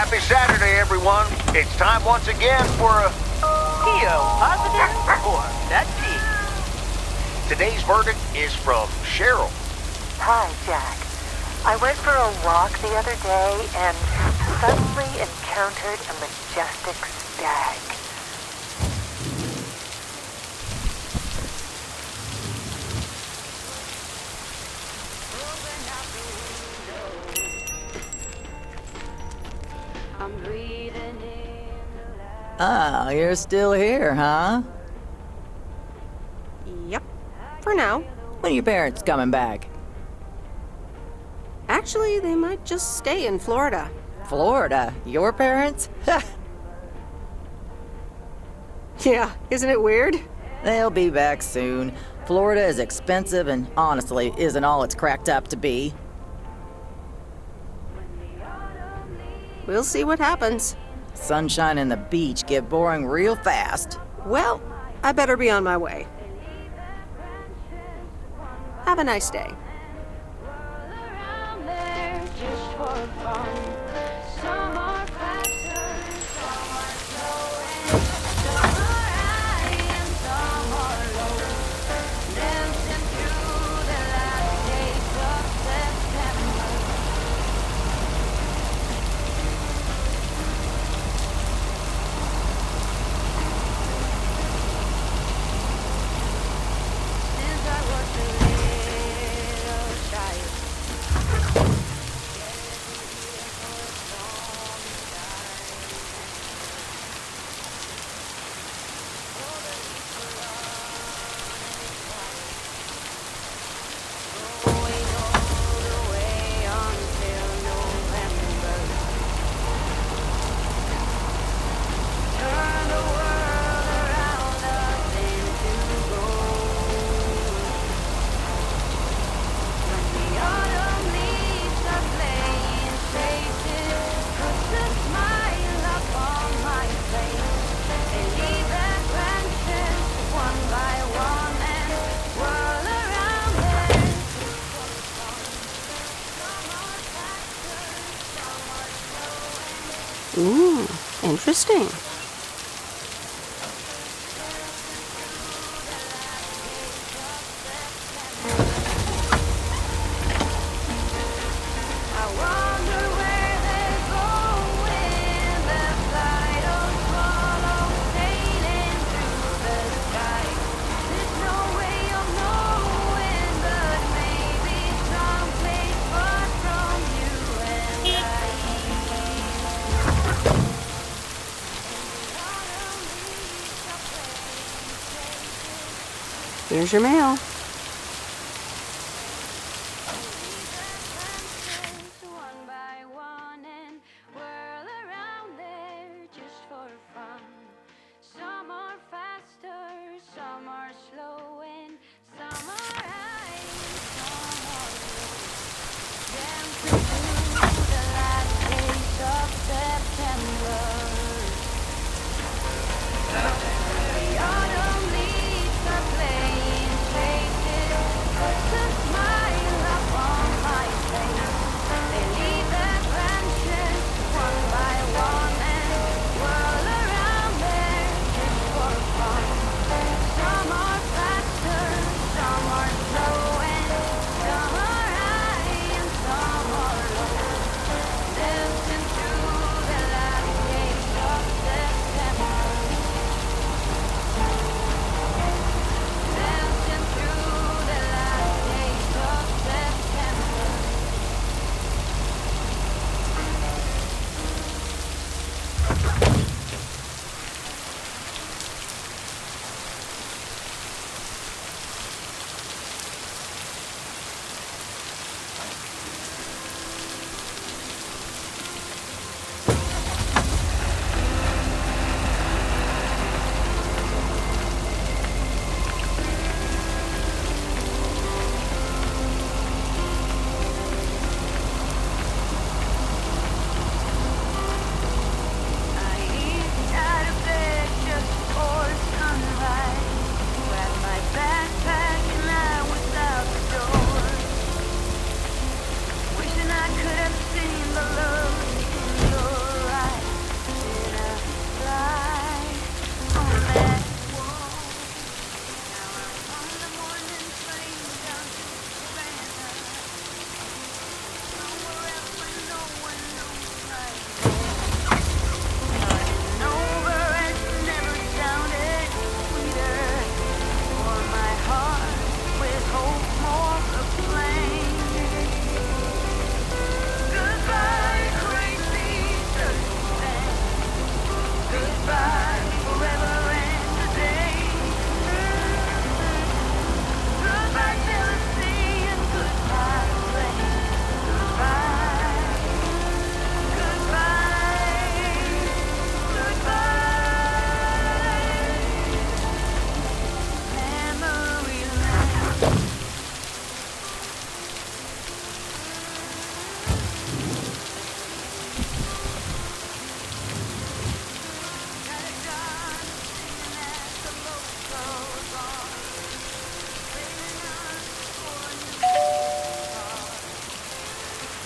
Happy Saturday, everyone. It's time once again for a PO positive or that P. Today's verdict is from Cheryl. Hi, Jack. I went for a walk the other day and suddenly encountered a majestic stag. Ah, you're still here, huh? Yep, for now. When are your parents coming back? Actually, they might just stay in Florida. Florida? Your parents? Yeah, isn't it weird? They'll be back soon. Florida is expensive and honestly isn't all it's cracked up to be. We'll see what happens. Sunshine and the beach get boring real fast. Well, I better be on my way. Have a nice day. Ooh, interesting. Here's your mail.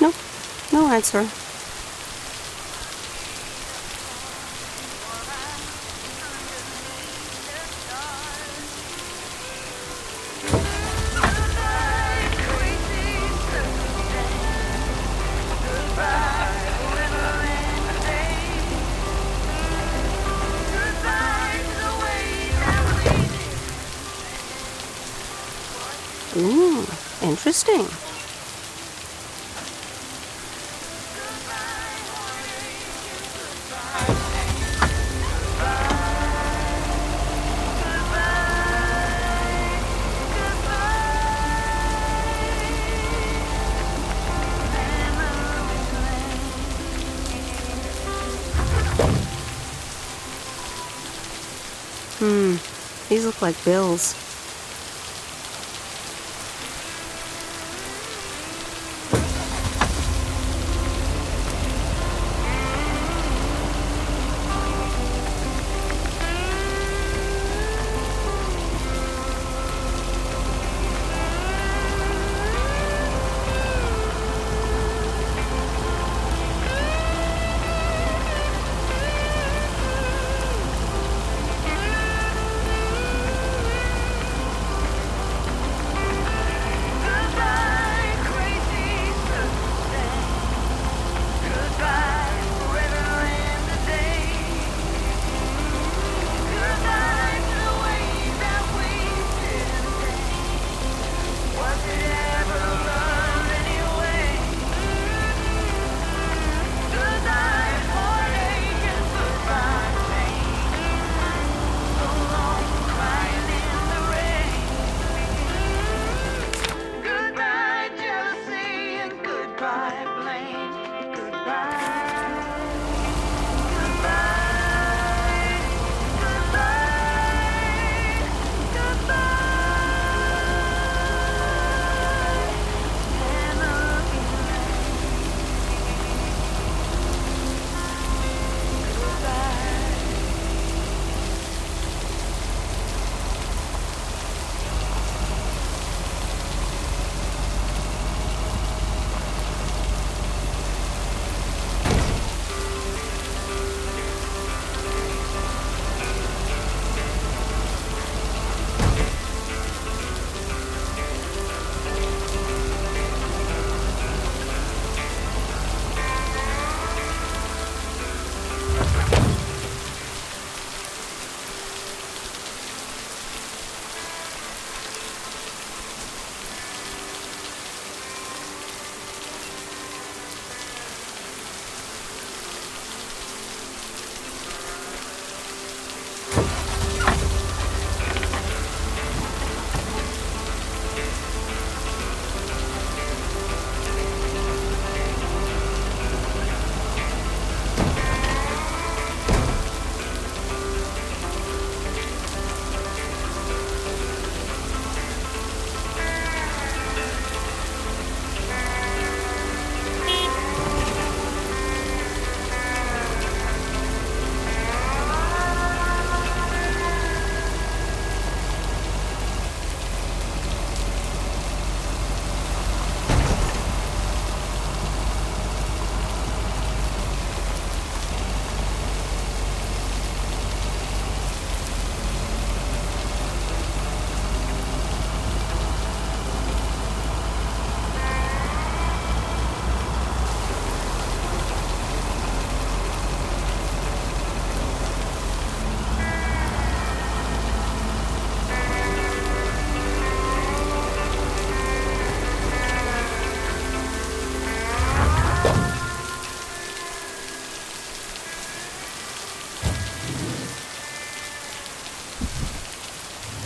Nope, no answer. Ooh, interesting. These look like bills.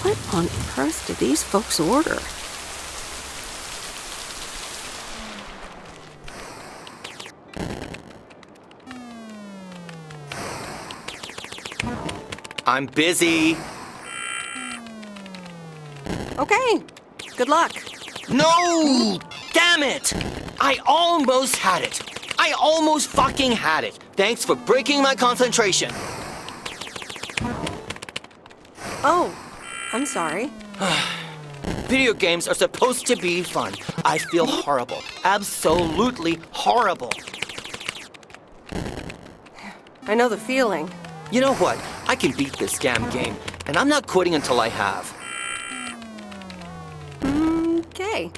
What on earth did these folks order? I'm busy. Okay, good luck. No! Damn it! I almost had it. I almost fucking had it. Thanks for breaking my concentration. Oh, I'm sorry. Video games are supposed to be fun. I feel horrible. Absolutely horrible. I know the feeling. You know what? I can beat this scam game, and I'm not quitting until I have. Okay.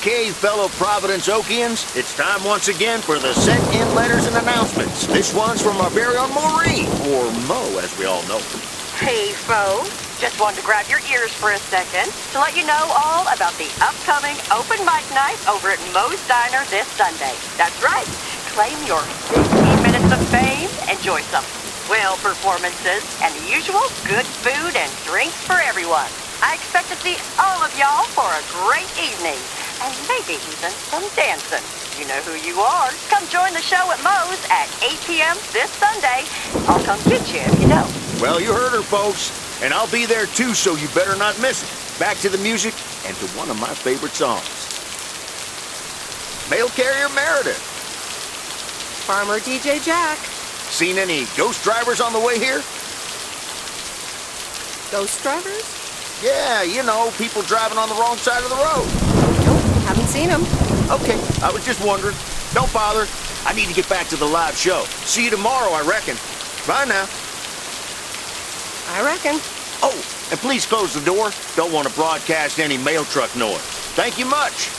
Okay, fellow Providence Okians, it's time once again for the sent-in letters and announcements. This one's from our very own Maureen, or Mo, as we all know. Hey, folks. Just wanted to grab your ears for a second to let you know all about the upcoming open mic night over at Moe's Diner this Sunday. That's right. Claim your 15 minutes of fame. Enjoy some swell performances and the usual good food and drinks for everyone. I expect to see all of y'all for a great evening. And maybe even some dancing. You know who you are. Come join the show at Moe's at 8 p.m. this Sunday. I'll come get you if you don't. Well, you heard her, folks. And I'll be there too, so you better not miss it. Back to the music and to one of my favorite songs. Mail Carrier Meredith. Farmer DJ Jack. Seen any ghost drivers on the way here? Ghost drivers? Yeah, you know, people driving on the wrong side of the road. Nope, haven't seen them. Okay, I was just wondering. Don't bother. I need to get back to the live show. See you tomorrow, I reckon. Bye now. I reckon. Oh, and please close the door. Don't want to broadcast any mail truck noise. Thank you much.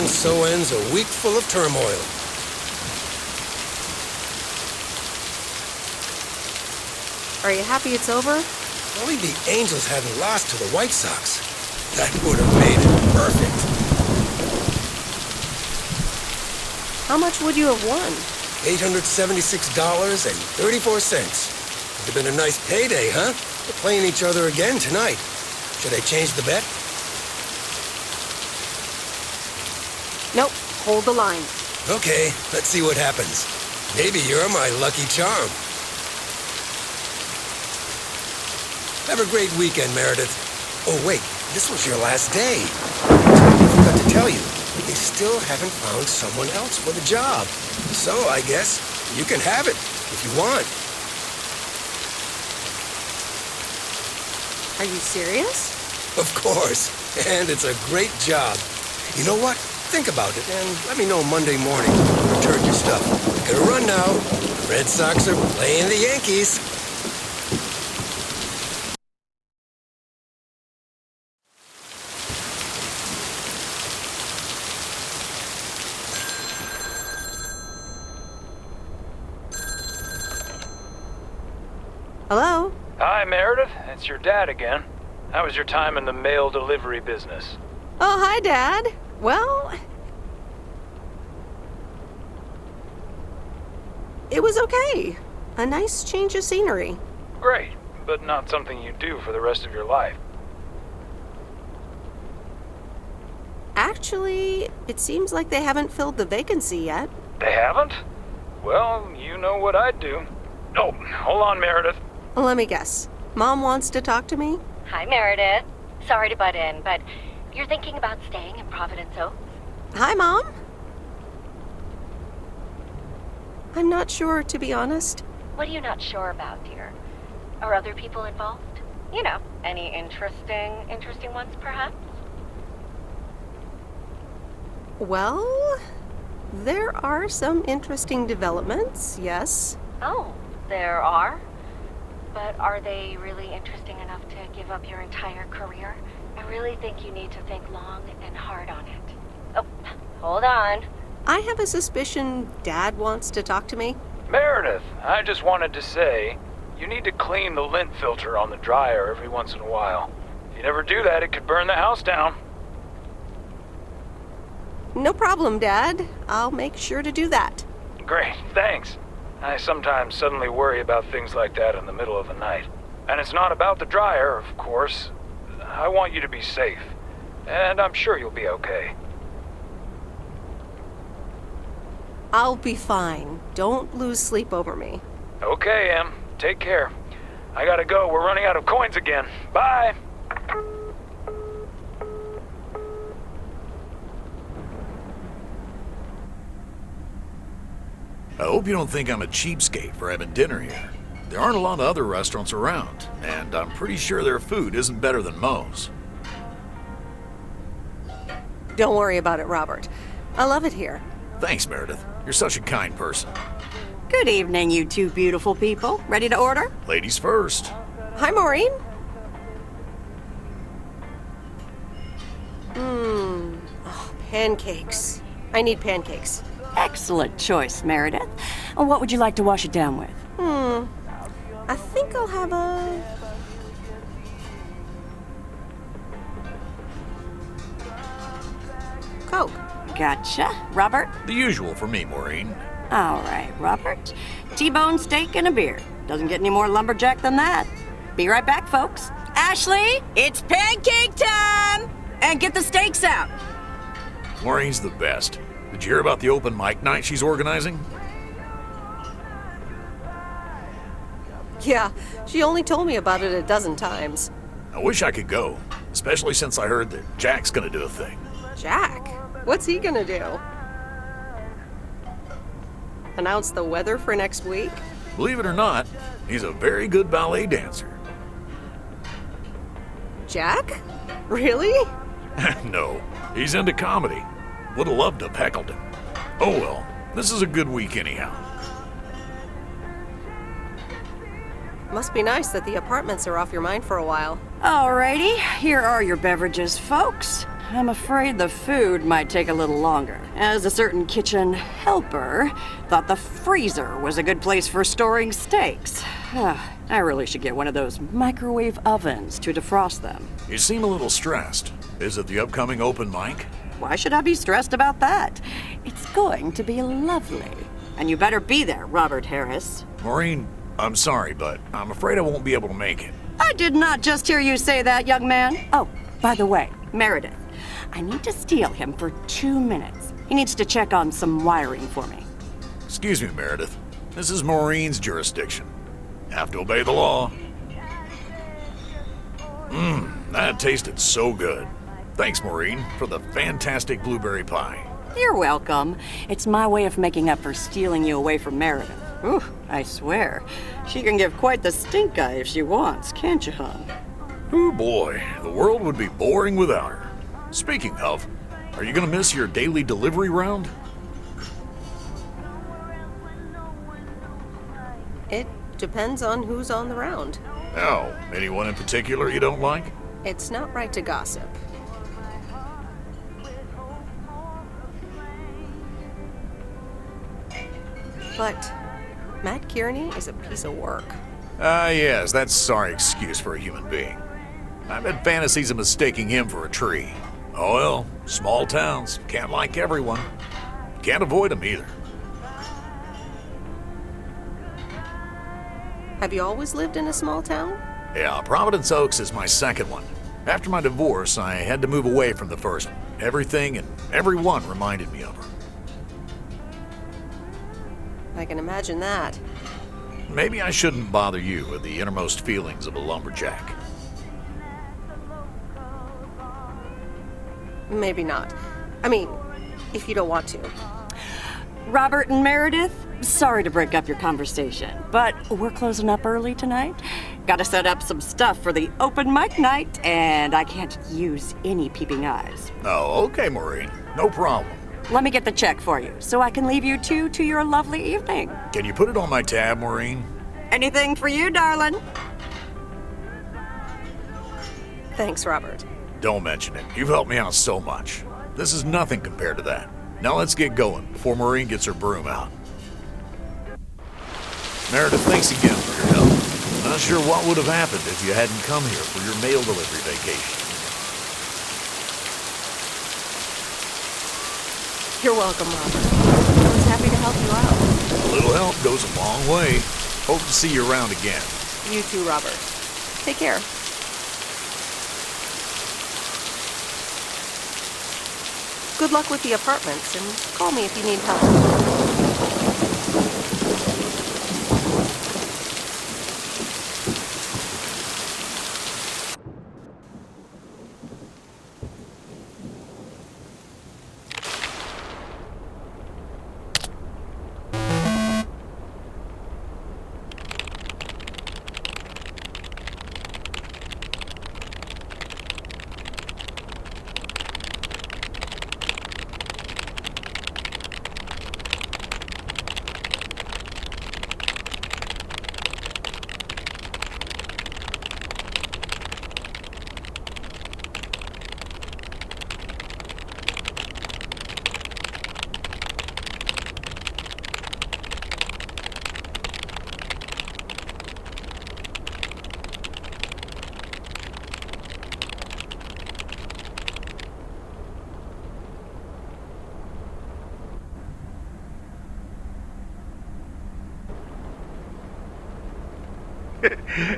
And so ends a week full of turmoil. Are you happy it's over? Only the Angels hadn't lost to the White Sox. That would have made it perfect. How much would you have won? $876.34. Would have been a nice payday, huh? We're playing each other again tonight. Should I change the bet? Nope, hold the line. Okay, let's see what happens. Maybe you're my lucky charm. Have a great weekend, Meredith. Oh, wait, this was your last day. I forgot to tell you, they still haven't found someone else for the job. So I guess you can have it if you want. Are you serious? Of course, and it's a great job. You know what? Think about it and let me know Monday morning when you return your stuff. Gotta run now. The Red Sox are playing the Yankees. Hello? Hi, Meredith. It's your dad again. How was your time in the mail delivery business? Oh, hi, Dad. Well, it was okay. A nice change of scenery. Great, but not something you do for the rest of your life. Actually, it seems like they haven't filled the vacancy yet. They haven't? Well, you know what I'd do. Oh, hold on, Meredith. Let me guess. Mom wants to talk to me? Hi, Meredith. Sorry to butt in, but you're thinking about staying in Providence Oaks? Hi, Mom. I'm not sure, to be honest. What are you not sure about, dear? Are other people involved? You know, any interesting ones, perhaps? Well, there are some interesting developments, yes. Oh, there are? But are they really interesting enough to give up your entire career? I really think you need to think long and hard on it. Oh, hold on. I have a suspicion Dad wants to talk to me. Meredith, I just wanted to say, you need to clean the lint filter on the dryer every once in a while. If you never do that, it could burn the house down. No problem, Dad. I'll make sure to do that. Great, thanks. I sometimes suddenly worry about things like that in the middle of the night. And it's not about the dryer, of course. I want you to be safe. And I'm sure you'll be okay. I'll be fine. Don't lose sleep over me. Okay, Em. Take care. I gotta go. We're running out of coins again. Bye! I hope you don't think I'm a cheapskate for having dinner here. There aren't a lot of other restaurants around, and I'm pretty sure their food isn't better than Moe's. Don't worry about it, Robert. I love it here. Thanks, Meredith. You're such a kind person. Good evening, you two beautiful people. Ready to order? Ladies first. Hi, Maureen. Oh, pancakes. I need pancakes. Excellent choice, Meredith. And what would you like to wash it down with? I think I'll have a... Coke. Gotcha. Robert? The usual for me, Maureen. All right, Robert. T-bone steak and a beer. Doesn't get any more lumberjack than that. Be right back, folks. Ashley, it's pancake time! And get the steaks out. Maureen's the best. Did you hear about the open mic night she's organizing? Yeah, she only told me about it a dozen times. I wish I could go, especially since I heard that Jack's gonna do a thing. Jack? What's he gonna do? Announce the weather for next week? Believe it or not, he's a very good ballet dancer. Jack? Really? No, he's into comedy. Would have loved to have heckled him. Oh well, this is a good week anyhow. Must be nice that the apartments are off your mind for a while. Alrighty, here are your beverages, folks. I'm afraid the food might take a little longer, as a certain kitchen helper thought the freezer was a good place for storing steaks. I really should get one of those microwave ovens to defrost them. You seem a little stressed. Is it the upcoming open mic? Why should I be stressed about that? It's going to be lovely. And you better be there, Robert Harris. Maureen, I'm sorry, but I'm afraid I won't be able to make it. I did not just hear you say that, young man. Oh, by the way, Meredith, I need to steal him for 2 minutes. He needs to check on some wiring for me. Excuse me, Meredith. This is Maureen's jurisdiction. Have to obey the law. That tasted so good. Thanks, Maureen, for the fantastic blueberry pie. You're welcome. It's my way of making up for stealing you away from Meredith. Ooh, I swear. She can give quite the stink eye if she wants, can't you, hon? Oh boy, the world would be boring without her. Speaking of, are you gonna miss your daily delivery round? It depends on who's on the round. Oh, anyone in particular you don't like? It's not right to gossip. But Matt Kearney is a piece of work. Yes, that's a sorry excuse for a human being. I've had fantasies of mistaking him for a tree. Oh well, small towns, can't like everyone. Can't avoid them either. Have you always lived in a small town? Yeah, Providence Oaks is my second one. After my divorce, I had to move away from the first one. Everything and everyone reminded me of her. I can imagine that. Maybe I shouldn't bother you with the innermost feelings of a lumberjack. Maybe not. I mean, if you don't want to. Robert and Meredith, sorry to break up your conversation, but we're closing up early tonight. Gotta set up some stuff for the open mic night, and I can't use any peeping eyes. Oh, okay, Maureen. No problem. Let me get the check for you, so I can leave you two to your lovely evening. Can you put it on my tab, Maureen? Anything for you, darling. Thanks, Robert. Don't mention it. You've helped me out so much. This is nothing compared to that. Now let's get going before Maureen gets her broom out. Meredith, thanks again for your help. Not sure what would have happened if you hadn't come here for your mail delivery vacation. You're welcome, Robert. I was happy to help you out. A little help goes a long way. Hope to see you around again. You too, Robert. Take care. Good luck with the apartments, and call me if you need help.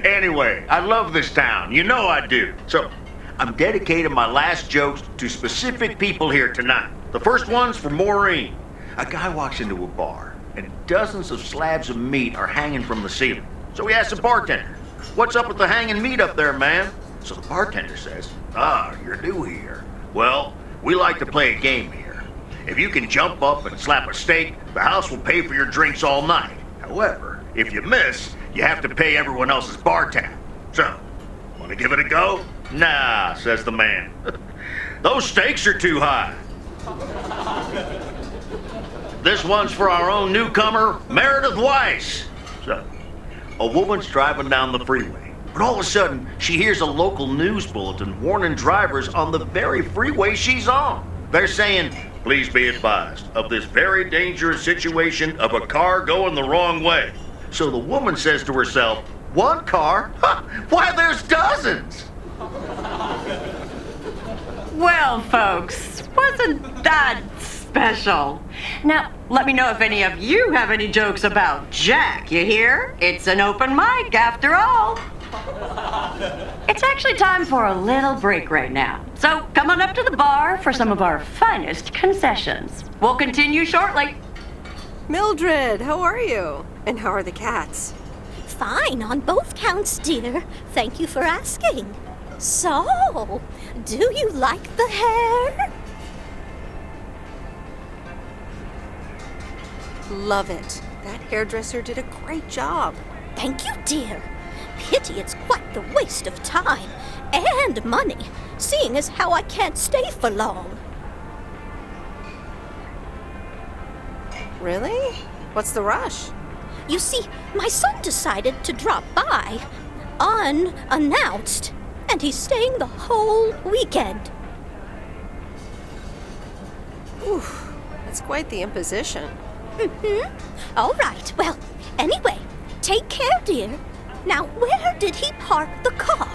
Anyway, I love this town. You know I do. So, I'm dedicating my last jokes to specific people here tonight. The first one's for Maureen. A guy walks into a bar, and dozens of slabs of meat are hanging from the ceiling. So he asks the bartender, "What's up with the hanging meat up there, man?" So the bartender says, "You're new here. Well, we like to play a game here. If you can jump up and slap a steak, the house will pay for your drinks all night. However, if you miss, you have to pay everyone else's bar tab. So, want to give it a go?" "Nah," says the man. "Those stakes are too high." This one's for our own newcomer, Meredith Weiss. So, a woman's driving down the freeway. But all of a sudden, she hears a local news bulletin warning drivers on the very freeway she's on. They're saying, please be advised of this very dangerous situation of a car going the wrong way. So the woman says to herself, one car? Huh, why, there's dozens! Well, folks, wasn't that special? Now, let me know if any of you have any jokes about Jack, you hear? It's an open mic after all. It's actually time for a little break right now. So come on up to the bar for some of our finest concessions. We'll continue shortly. Mildred, how are you? And how are the cats? Fine on both counts, dear. Thank you for asking. So, do you like the hair? Love it. That hairdresser did a great job. Thank you, dear. Pity it's quite the waste of time and money, seeing as how I can't stay for long. Really? What's the rush? You see, my son decided to drop by, unannounced, and he's staying the whole weekend. Oof, that's quite the imposition. All right, well, anyway, take care, dear. Now, where did he park the car?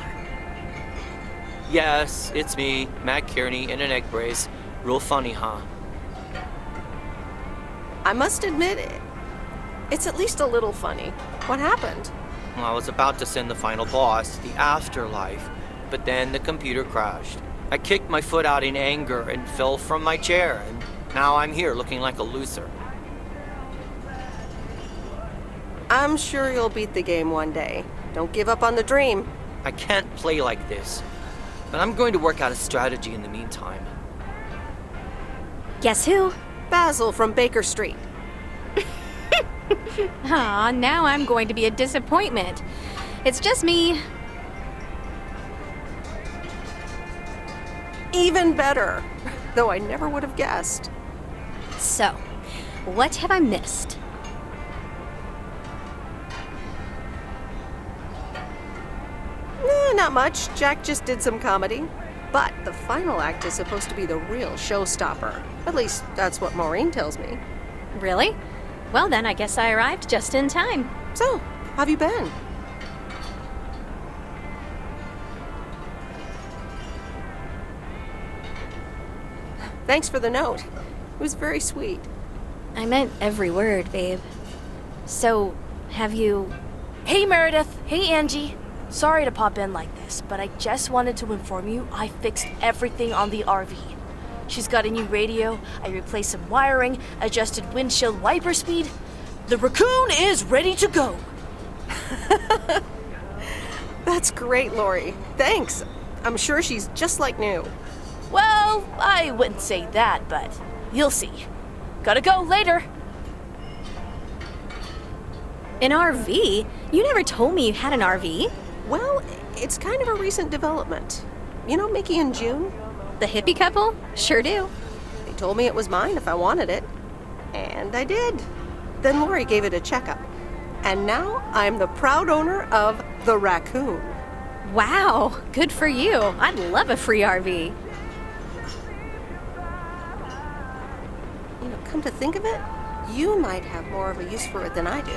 Yes, it's me, Matt Kearney, in an egg brace. Real funny, huh? I must admit, it's at least a little funny. What happened? Well, I was about to send the final boss, the afterlife, but then the computer crashed. I kicked my foot out in anger and fell from my chair, and now I'm here looking like a loser. I'm sure you'll beat the game one day. Don't give up on the dream. I can't play like this, but I'm going to work out a strategy in the meantime. Guess who? Basil from Baker Street. Aw, now I'm going to be a disappointment. It's just me. Even better. Though I never would have guessed. So, what have I missed? Not much. Jack just did some comedy. But the final act is supposed to be the real showstopper. At least, that's what Maureen tells me. Really? Well then, I guess I arrived just in time. So, how have you been? Thanks for the note. It was very sweet. I meant every word, babe. So, have you... Hey, Meredith. Hey, Angie. Sorry to pop in like this, but I just wanted to inform you I fixed everything on the RV. She's got a new radio, I replaced some wiring, adjusted windshield wiper speed. The raccoon is ready to go. That's great, Lori. Thanks. I'm sure she's just like new. Well, I wouldn't say that, but you'll see. Gotta go later. An RV? You never told me you had an RV. Well, it's kind of a recent development. You know Mickey and June? The hippie couple? Sure do. They told me it was mine if I wanted it. And I did. Then Lori gave it a checkup. And now I'm the proud owner of the Raccoon. Wow, good for you. I'd love a free RV. You know, come to think of it, you might have more of a use for it than I do.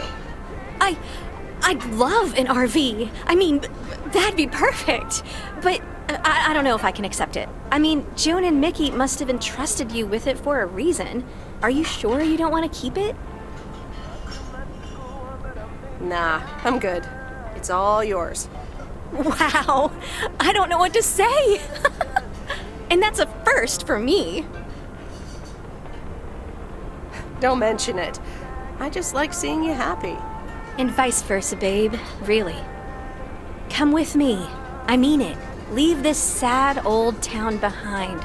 I'd love an RV. I mean, that'd be perfect. But I don't know if I can accept it. I mean, June and Mickey must have entrusted you with it for a reason. Are you sure you don't want to keep it? Nah, I'm good. It's all yours. Wow, I don't know what to say. And that's a first for me. Don't mention it. I just like seeing you happy. And vice versa, babe. Really. Come with me. I mean it. Leave this sad old town behind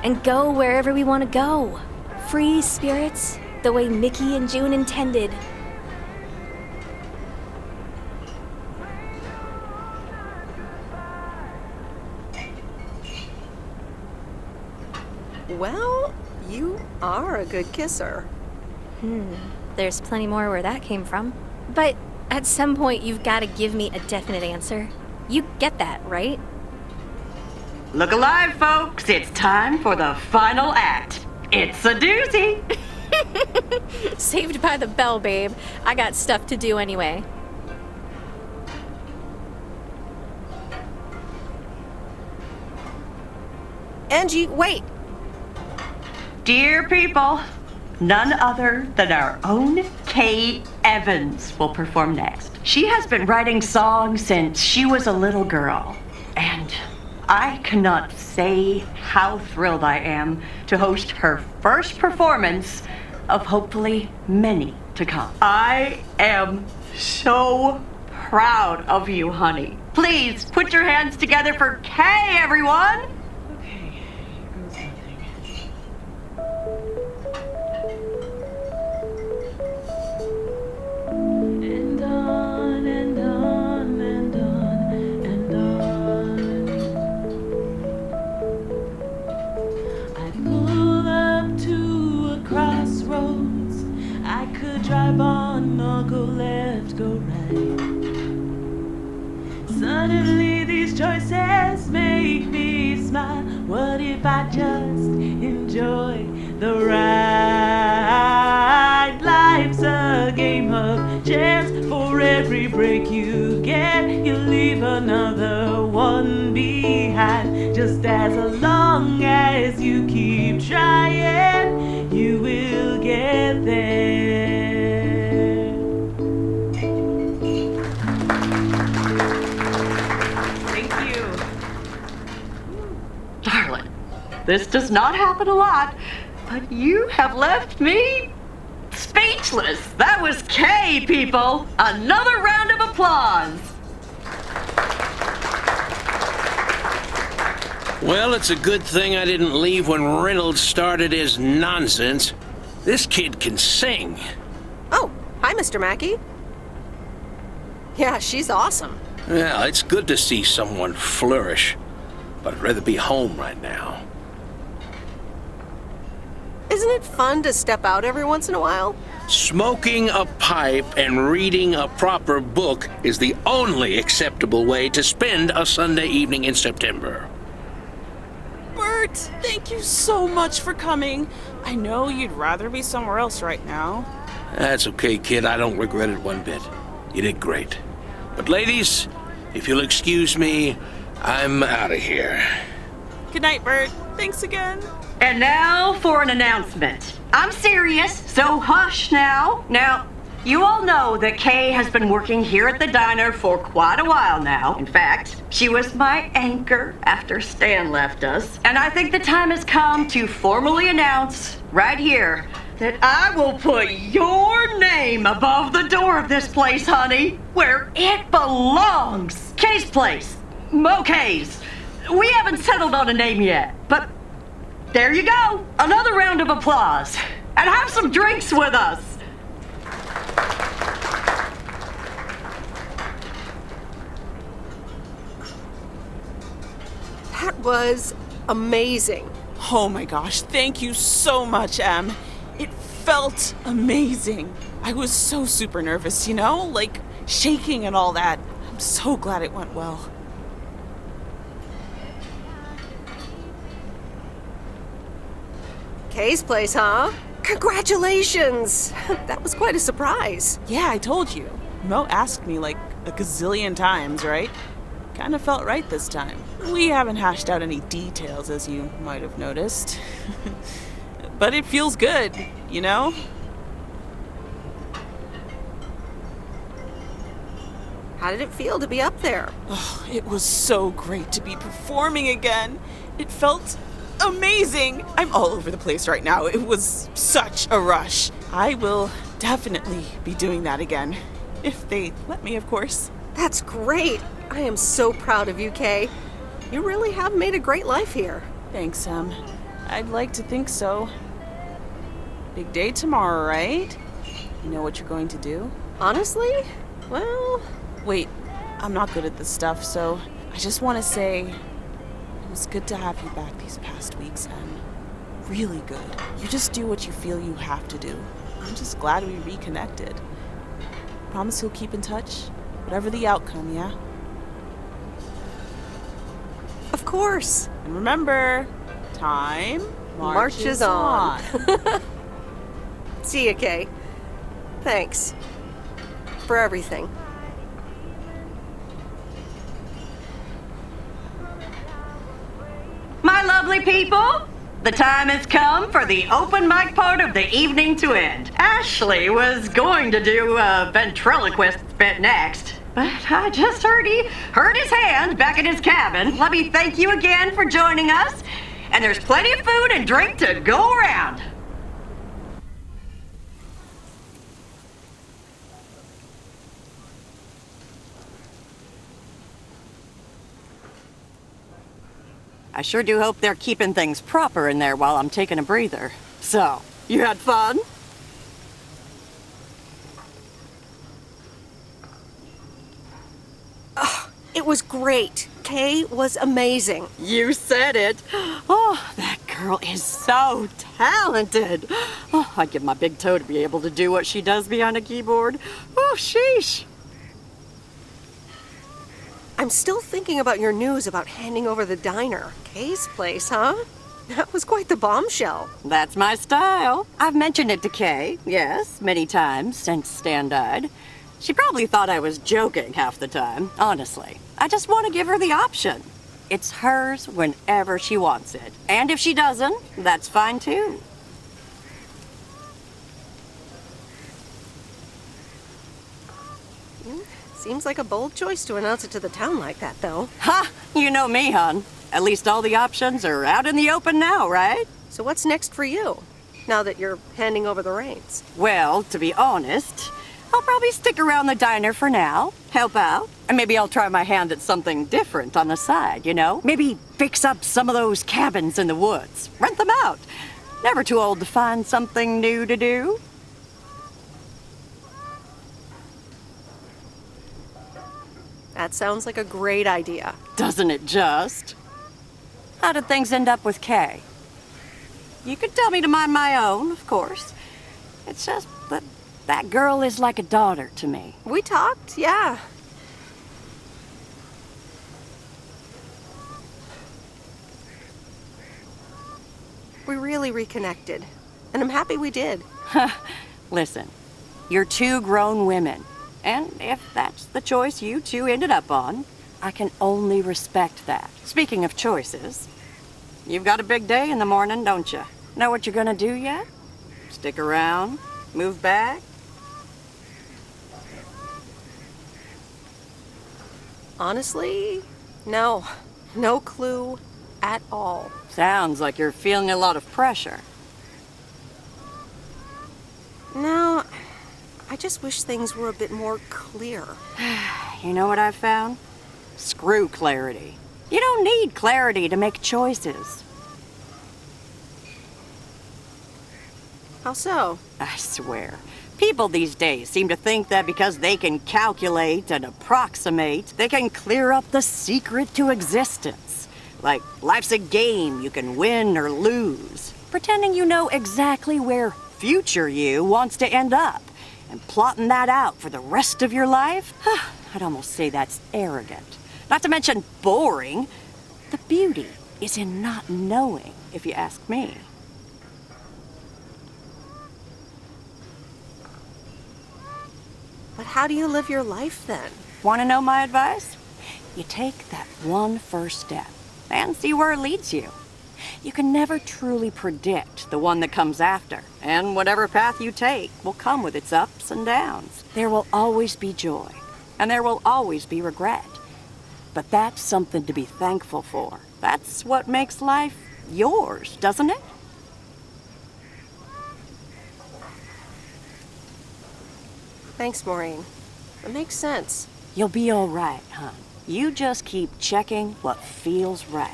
and go wherever we want to go. Free spirits, the way Mickey and June intended. Well, you are a good kisser. There's plenty more where that came from. But at some point, you've got to give me a definite answer. You get that, right? Look alive, folks. It's time for the final act. It's a doozy. Saved by the bell, babe. I got stuff to do anyway. Angie, wait. Dear people, none other than our own Kay Evans will perform next. She has been writing songs since she was a little girl, and I cannot say how thrilled I am to host her first performance of hopefully many to come. I am so proud of you, honey. Please put your hands together for Kay, everyone. And on and on and on and on. I pull up to a crossroads. I could drive on or go left, go right. Suddenly these choices make me smile. What if I just enjoy the ride? Life's a game of chance. For every break you get, you leave another one behind. Just as long as you keep trying, you will get there. Thank you. Darling, this does not happen a lot, but you have left me speechless. That was Kay, people. Another round of applause. Well, it's a good thing I didn't leave when Reynolds started his nonsense. This kid can sing. Oh, hi, Mr. Mackey. Yeah, she's awesome. Well, it's good to see someone flourish, but I'd rather be home right now. Isn't it fun to step out every once in a while? Smoking a pipe and reading a proper book is the only acceptable way to spend a Sunday evening in September. Bert, thank you so much for coming. I know you'd rather be somewhere else right now. That's okay, kid. I don't regret it one bit. You did great. But ladies, if you'll excuse me, I'm out of here. Good night, Bert. Thanks again. And now for an announcement. I'm serious, so hush now. Now, you all know that Kay has been working here at the diner for quite a while now. In fact, she was my anchor after Stan left us. And I think the time has come to formally announce right here that I will put your name above the door of this place, honey, where it belongs. Kay's Place. Mo Kay's. We haven't settled on a name yet, but there you go. Another round of applause. And have some drinks with us. That was amazing. Oh my gosh, thank you so much, Em. It felt amazing. I was so super nervous, you know? Like, shaking and all that. I'm so glad it went well. Kay's Place, huh? Congratulations! That was quite a surprise. Yeah, I told you. Mo asked me like a gazillion times, right? Kinda felt right this time. We haven't hashed out any details, as you might have noticed. But it feels good, you know? How did it feel to be up there? Oh, it was so great to be performing again. It felt amazing. I'm all over the place right now. It was such a rush. I will definitely be doing that again. If they let me, of course. That's great. I am so proud of you, Kay. You really have made a great life here. Thanks, Em. I'd like to think so. Big day tomorrow, right? You know what you're going to do? Honestly? Well... Wait, I'm not good at this stuff, so I just want to say it was good to have you back these past weeks, Em. Really good. You just do what you feel you have to do. I'm just glad we reconnected. Promise you'll keep in touch? Whatever the outcome, yeah? course. And remember, time Marches on. See ya, Kay. Thanks. For everything. My lovely people, the time has come for the open mic part of the evening to end. Ashley was going to do a ventriloquist bit next, but I just heard he hurt his hand back in his cabin. Let me thank you again for joining us, and there's plenty of food and drink to go around. I sure do hope they're keeping things proper in there while I'm taking a breather. So, you had fun? Oh, it was great. Kay was amazing. You said it. Oh, that girl is so talented. Oh, I'd give my big toe to be able to do what she does behind a keyboard. Oh, sheesh. I'm still thinking about your news about handing over the diner. Kay's place, huh? That was quite the bombshell. That's my style. I've mentioned it to Kay, yes, many times since Stan died. She probably thought I was joking half the time, honestly. I just want to give her the option. It's hers whenever she wants it. And if she doesn't, that's fine too. Seems like a bold choice to announce it to the town like that, though. Ha! You know me, hon. At least all the options are out in the open now, right? So what's next for you, now that you're handing over the reins? Well, to be honest, I'll probably stick around the diner for now, help out, and maybe I'll try my hand at something different on the side, you know? Maybe fix up some of those cabins in the woods, rent them out. Never too old to find something new to do. That sounds like a great idea. Doesn't it just? How did things end up with Kay? You could tell me to mind my own, of course. It's just that that girl is like a daughter to me. We talked, yeah. We really reconnected, and I'm happy we did. Listen, you're two grown women. And if that's the choice you two ended up on, I can only respect that. Speaking of choices, you've got a big day in the morning, don't you? Know what you're gonna do yet? Stick around? Move back? Honestly, no. No clue at all. Sounds like you're feeling a lot of pressure. No, I just wish things were a bit more clear. You know what I've found? Screw clarity. You don't need clarity to make choices. How so? I swear. People these days seem to think that because they can calculate and approximate, they can clear up the secret to existence. Like life's a game you can win or lose. Pretending you know exactly where future you wants to end up. And plotting that out for the rest of your life? I'd almost say that's arrogant. Not to mention boring. The beauty is in not knowing, if you ask me. But how do you live your life then? Want to know my advice? You take that one first step and see where it leads you. You can never truly predict the one that comes after, and whatever path you take will come with its ups and downs. There will always be joy, and there will always be regret. But that's something to be thankful for. That's what makes life yours, doesn't it? Thanks, Maureen. It makes sense. You'll be all right, hon. You just keep checking what feels right.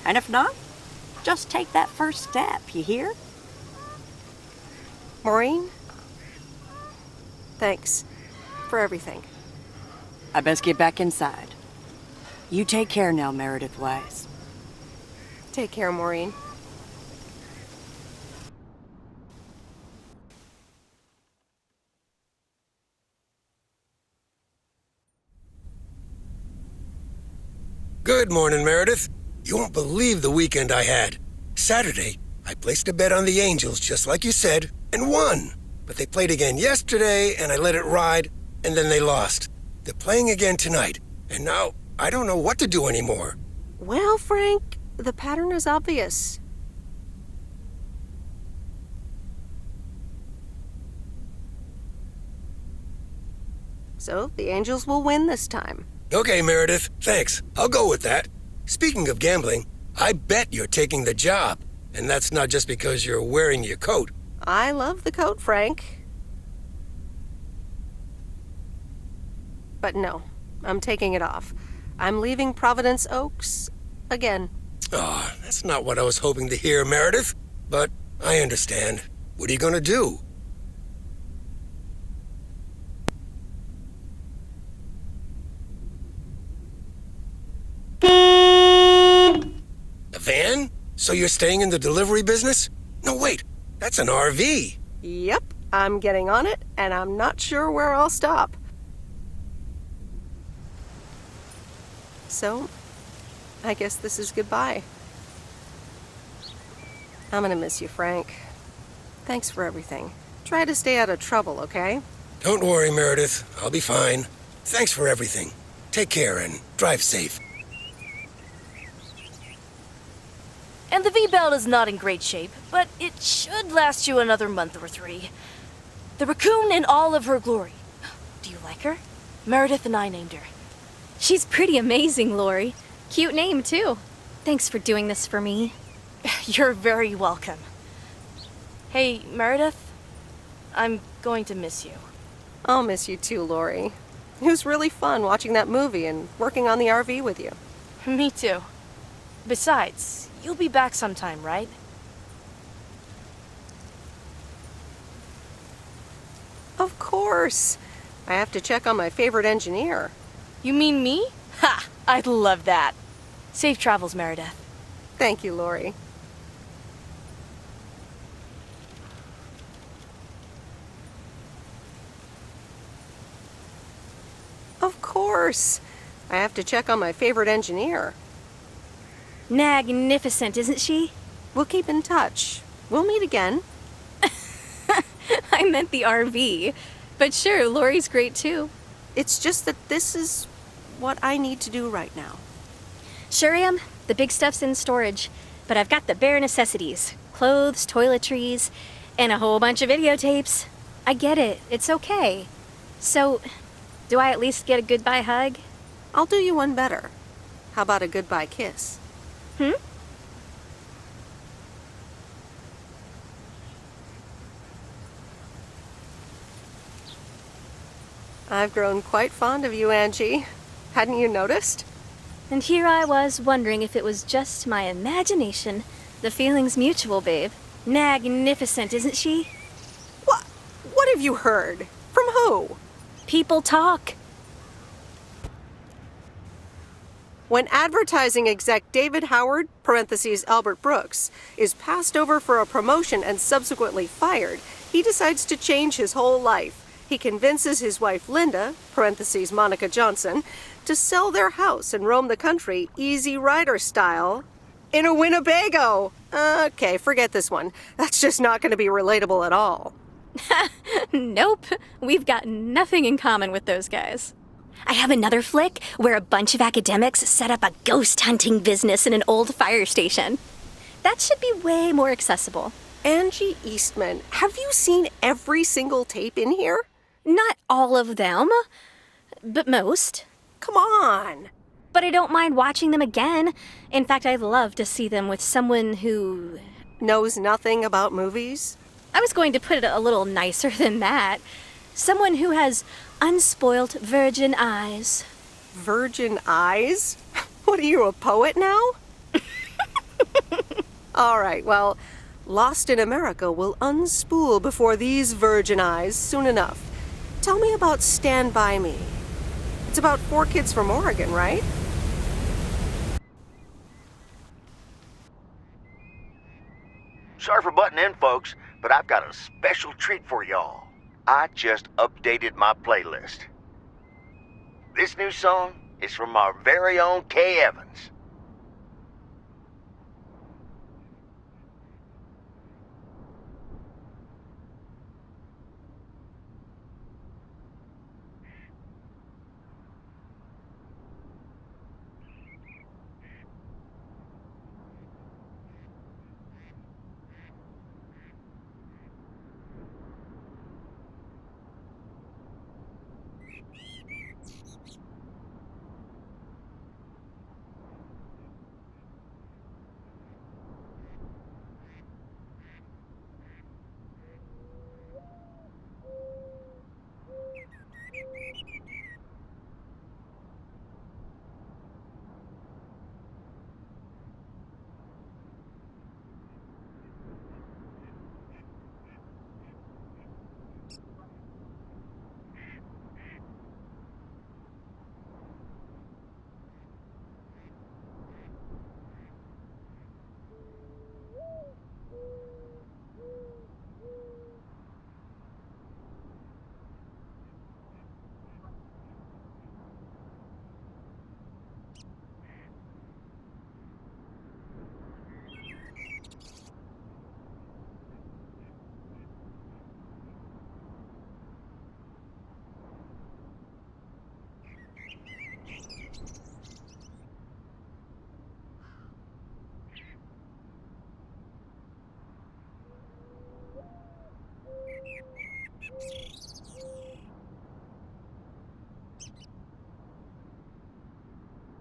And if not, just take that first step, you hear? Maureen? Thanks for everything. I best get back inside. You take care now, Meredith Wise. Take care, Maureen. Good morning, Meredith. You won't believe the weekend I had. Saturday, I placed a bet on the Angels, just like you said, and won. But they played again yesterday, and I let it ride, and then they lost. They're playing again tonight, and now I don't know what to do anymore. Well, Frank, the pattern is obvious. So, the Angels will win this time. Okay, Meredith, thanks. I'll go with that. Speaking of gambling, I bet you're taking the job. And that's not just because you're wearing your coat. I love the coat, Frank. But no, I'm taking it off. I'm leaving Providence Oaks again. Oh, that's not what I was hoping to hear, Meredith. But I understand. What are you gonna do? A van? So you're staying in the delivery business? No, wait. That's an RV. Yep, I'm getting on it, and I'm not sure where I'll stop. So, I guess this is goodbye. I'm gonna miss you, Frank. Thanks for everything. Try to stay out of trouble, okay? Don't worry, Meredith. I'll be fine. Thanks for everything. Take care and drive safe. And the V-Belt is not in great shape, but it should last you another month or 3. The raccoon in all of her glory. Do you like her? Meredith and I named her. She's pretty amazing, Lori. Cute name, too. Thanks for doing this for me. You're very welcome. Hey, Meredith, I'm going to miss you. I'll miss you too, Lori. It was really fun watching that movie and working on the RV with you. Me too. Besides, you'll be back sometime, right? Of course. I have to check on my favorite engineer. You mean me? Ha! I'd love that. Safe travels, Meredith. Thank you, Lori. Of course. I have to check on my favorite engineer. Magnificent, isn't she? We'll keep in touch. We'll meet again. I meant the RV. But sure, Lori's great too. It's just that this is what I need to do right now. Sure am. The big stuff's in storage. But I've got the bare necessities. Clothes, toiletries, and a whole bunch of videotapes. I get it. It's okay. So, do I at least get a goodbye hug? I'll do you one better. How about a goodbye kiss? I've grown quite fond of you, Angie. Hadn't you noticed? And here I was wondering if it was just my imagination. The feeling's mutual, babe. Magnificent, isn't she? What have you heard? From who? People talk. When advertising exec David Howard, parentheses Albert Brooks, is passed over for a promotion and subsequently fired, he decides to change his whole life. He convinces his wife Linda, parentheses Monica Johnson, to sell their house and roam the country Easy Rider style in a Winnebago. Okay, forget this one. That's just not going to be relatable at all. Nope. We've got nothing in common with those guys. I have another flick where a bunch of academics set up a ghost hunting business in an old fire station. That should be way more accessible. Angie Eastman, have you seen every single tape in here? Not all of them, but most. Come on. But I don't mind watching them again. In fact, I'd love to see them with someone who knows nothing about movies. I was going to put it a little nicer than that. Someone who has unspoilt virgin eyes. Virgin eyes? What are you, a poet now? All right, well, Lost in America will unspool before these virgin eyes soon enough. Tell me about Stand By Me. It's about 4 kids from Oregon, right? Sorry for butting in, folks, but I've got a special treat for y'all. I just updated my playlist. This new song is from our very own Kay Evans.